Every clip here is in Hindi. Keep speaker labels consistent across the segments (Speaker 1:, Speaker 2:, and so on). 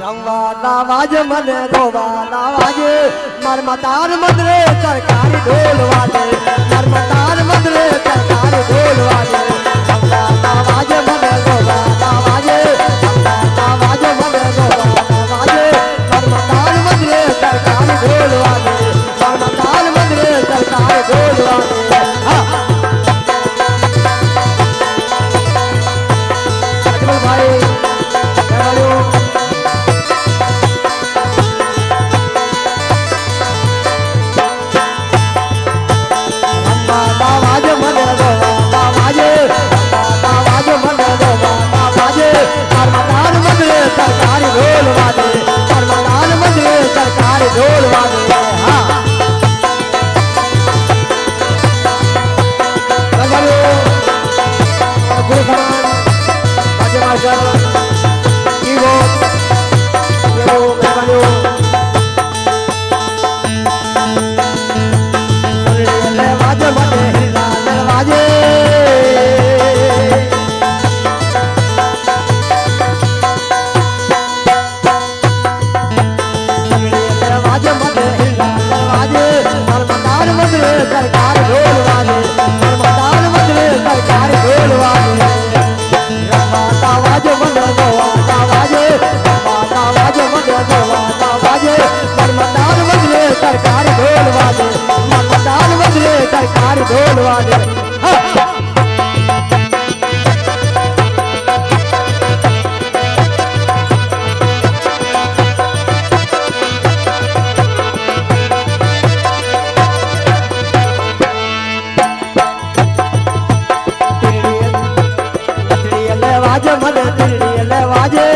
Speaker 1: રમવાના વાજે મને રોવાના વાજે નર્મદાર મંદિરે સરકારી ઢોલ વાજે નર્મદાર મંદિરે સરકારી ઢોલ વાજે રમવાના વાજે મને રોવાના વાજે રમવાના વાજે મને રોવાના વાજે નર્મદાર મંદિરે સરકારી ઢોલ વાજે નર્મદાર મંદિરે સરકારી ઢોલ વાજે હા ભાઈ सरकारी ढोल वादे नर्मदार मंदिरे सरकारी ढोल वादे हाँ गुरु समान बाजे मास्टर कीबोर्ड ये मेहरबानी वाजे वाजे वाजे सरकार ढोल वाले नर्मदार मंदिरे सरकार ढोल वाले रमवाता वाजे मन गोवाता वाजे रमवाता वाजे मन गोवाता वाजे नर्मदार मंदिरे सरकार ढोल वाले नर्मदार मंदिरे सरकार ढोल वाले वाजे मन दिल्ली ले वाजे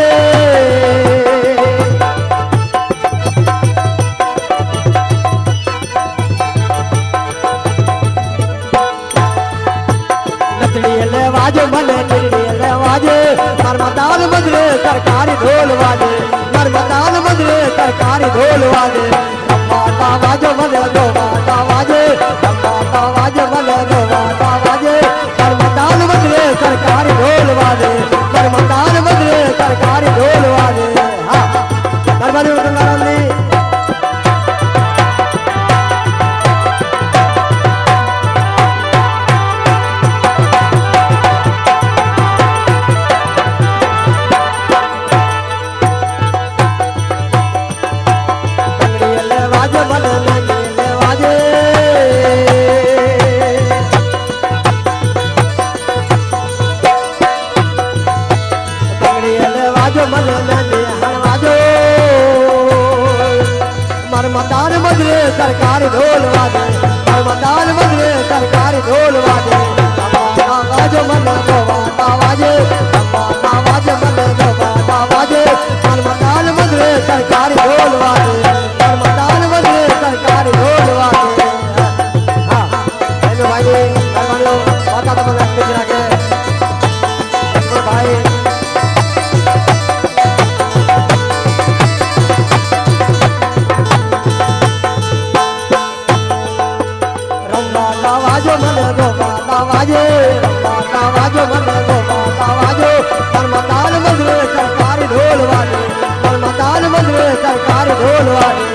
Speaker 1: नचड़ी ले वाजे मन दिल्ली ले वाजे नर्मदार मंदिरे सरकारी ढोल वाजे नर्मदार मंदिरे सरकारी ढोल वाजे रमवाता वाजे मन गोवाता वाजे रमवाता वाजे मन गोवाता वाजे नर्मदार मंदिरे सरकारी ढोल वाजे नर्मदार मंदिरे सरकारी ढोल वाजे हाँ नर्मदा गंगारामनी वाजे मन वाजे वाजो मन वाजो नर्मदार मंदिरे सरकारी ढोल वाजे नर्मदार मंदिरे सरकारी ढोल वाजे वाजो मन गोवाता वाजे वाजे मन गोवाता वाजे नर्मदार मंदिरे सरकारी ढोल वाजे नर्मदार मंदिरे सरकारी ढोल वाजे हाँ भाई मेहरबानी माता तो मंदिर पे चला के भाई वाजो मन गोवाता वाजे रमवाता वाजो मन गोवाता वाजो नर्मदार मंदिरे सरकारी ढोल वाले नर्मदार मंदिरे सरकारी ढोल वाले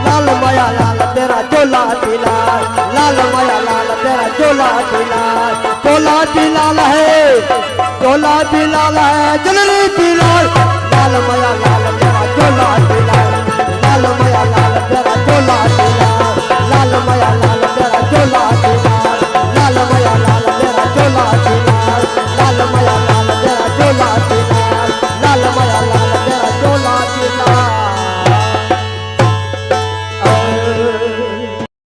Speaker 1: लाल माया लाल तेरा चोला पीला लाल माया लाल तेरा चोला लाल है चोला लाल है जननी लाल माया लाल